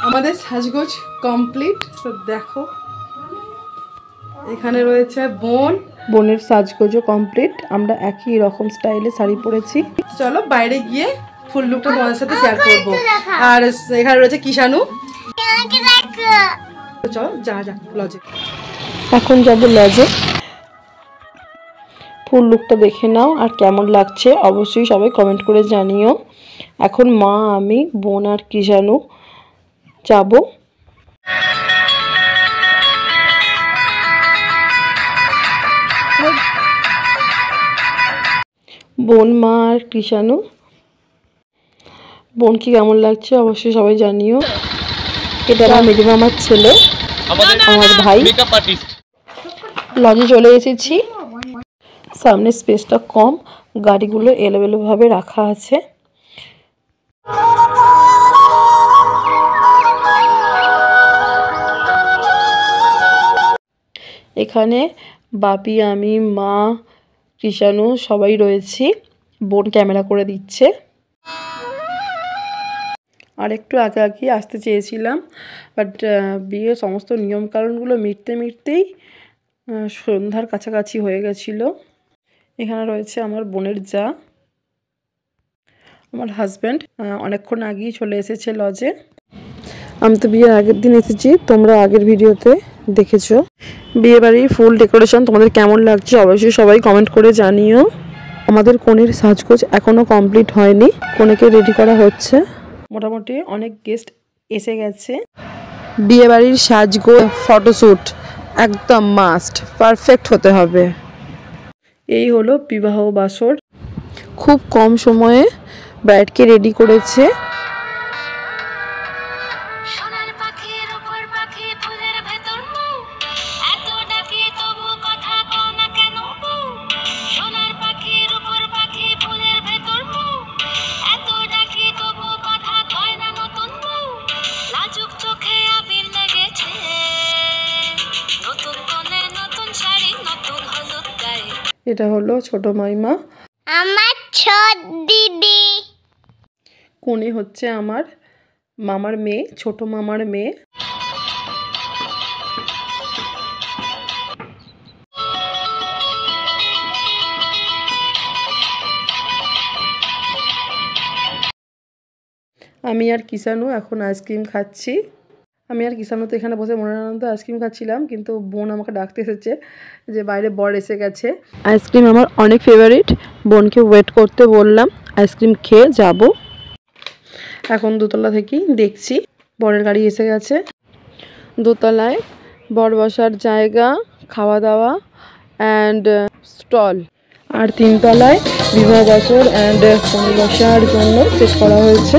আমাদের সাজগোজ কমপ্লিট। তো দেখো এখানে রয়েছে বোনের সাজগোজও কমপ্লিট। আমরা একই রকম স্টাইলে শাড়ি পরেছি। চলো বাইরে গিয়ে ফুল লুকটা তোমাদের সাথে শেয়ার করবো। আর এখানে রয়েছে কিষানু। চলো যা লজে, এখন যাবো লজে। ফুল লুকটা দেখে নাও আর কেমন লাগছে অবশ্যই সবাই কমেন্ট করে জানিও। এখন মা, আমি, বোন আর কিষানু যাব। বোন, মা আর কিষানু। বোনকে কেমন লাগছে অবশ্যই সবাই জানিও। এটা আমার মেজমা, আমার ছেলে, আমার ভাই। লজে চলে এসেছি। সামনে স্পেসটা কম, গাড়িগুলো এলোমেলো ভাবে রাখা আছে। এখানে বাপি, আমি, মা, কিষানু সবাই রয়েছি। বোন ক্যামেরা করে দিচ্ছে। আর একটু আগে আসতে চেয়েছিলাম, বাট বিয়ের সমস্ত নিয়মকানুনগুলো মিটতেই সন্ধ্যার কাছাকাছি হয়ে গেছিল। এখানে রয়েছে আমার বোনের যা, আমার হাজব্যান্ড অনেকক্ষণ আগেই চলে এসেছে লজে। আমি তো বিয়ের আগের দিন এসেছি, তোমরা আগের ভিডিওতে দেখেছো। বিয়ে বাড়ির ফুল ডেকোরেশন তোমাদের কেমন লাগছে অবশ্যই সবাই কমেন্ট করে জানিও। আমাদের কনের সাজগোজ এখনও কমপ্লিট হয়নি, কনেকে রেডি করা হচ্ছে। মোটামুটি অনেক গেস্ট এসে গেছে। বিয়ে বাড়ির সাজগোজ ফটোশ্যুট একদম মাস্ট, পারফেক্ট হতে হবে। এই হলো বিবাহ বাসর। খুব কম সময়ে ব্রাইডকে রেডি করেছে। এটা হলো ছোট মাইমা, আমার ছোট দিদি। কোনে হচ্ছে আমার মামার মেয়ে, ছোট মামার মেয়ে। আমি আর কিষানু এখন আইসক্রিম খাচ্ছি। আমি আর কিষানু তো এখানে বসে মনের আনন্দ আইসক্রিম খাচ্ছিলাম, কিন্তু বোন আমাকে ডাকতে এসেছে যে বাইরে বর এসে গেছে। আইসক্রিম আমার অনেক ফেভারিট, বোনকে ওয়েট করতে বললাম, আইসক্রিম খেয়ে যাব। এখন দোতলা থেকেই দেখছি বরের গাড়ি এসে গেছে। দোতলায় বর বসার জায়গা, খাওয়া দাওয়া অ্যান্ড স্টল। আর তিনতলায় বিবাহ বাসর অ্যান্ড কনে বসার জন্য সেট করা হয়েছে।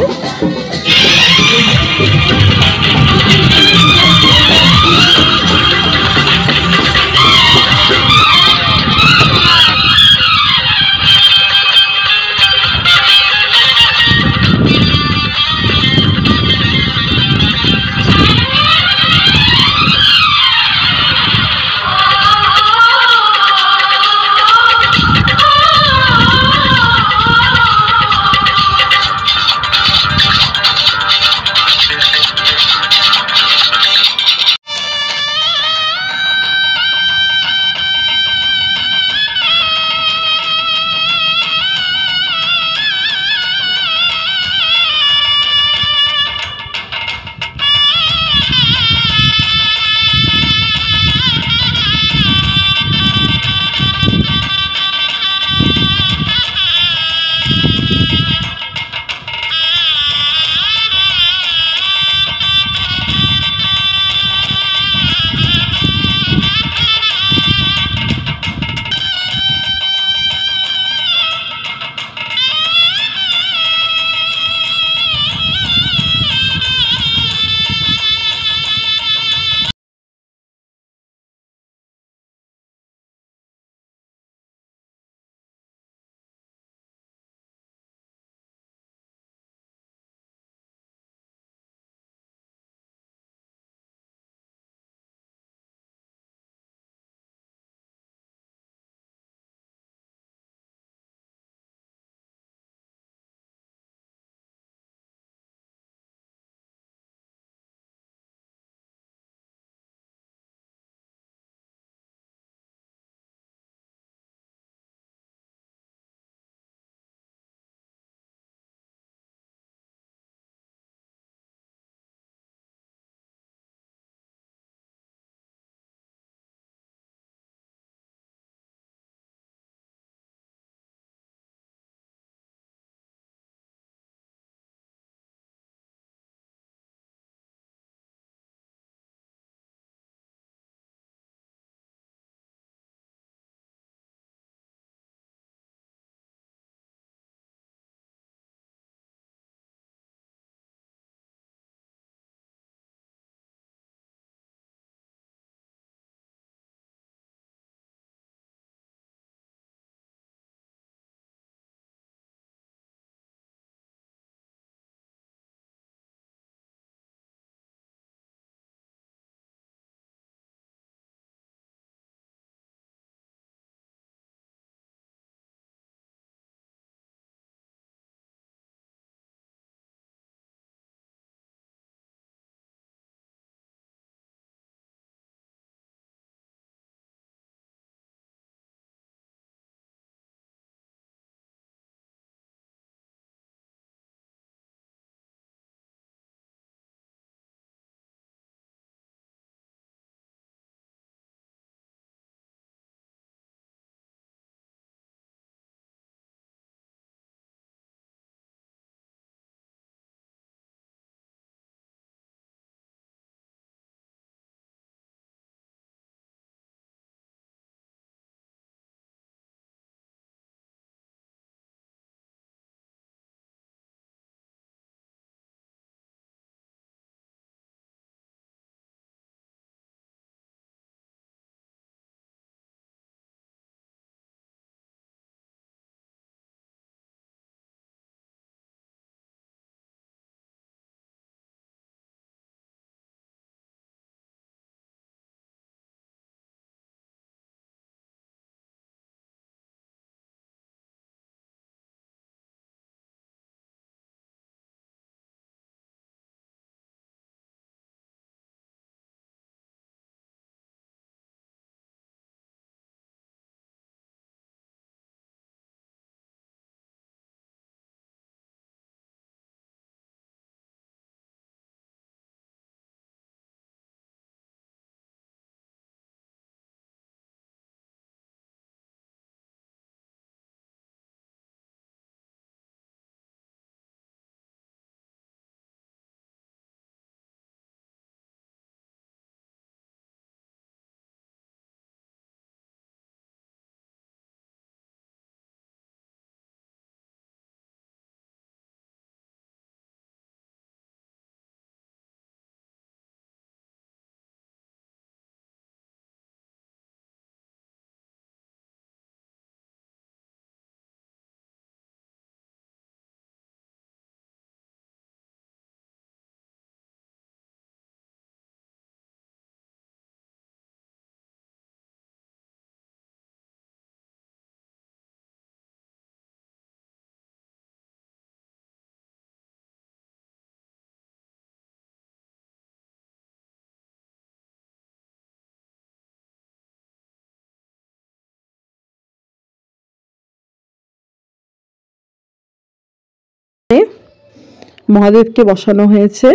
মহাদেবকে বসানো হয়েছে।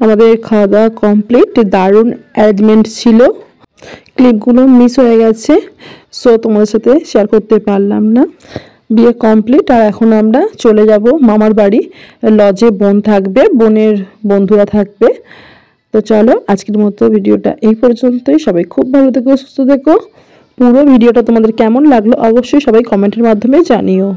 আমাদের খাওয়া দাওয়া কমপ্লিট। দারুণ অ্যারেঞ্জমেন্ট ছিল। ক্লিপগুলো মিস হয়ে গেছে, সো তোমাদের সাথে শেয়ার করতে পারলাম না। বিয়ে কমপ্লিট, আর এখন আমরা চলে যাব মামার বাড়ি। লজে বোন থাকবে, বোনের বন্ধুরা থাকবে। তো চলো, আজকের মতো ভিডিওটা এই পর্যন্তই। সবাই খুব ভালো থেকো, সুস্থ থেকো। পুরো ভিডিওটা তোমাদের কেমন লাগলো অবশ্যই সবাই কমেন্টের মাধ্যমে জানিও।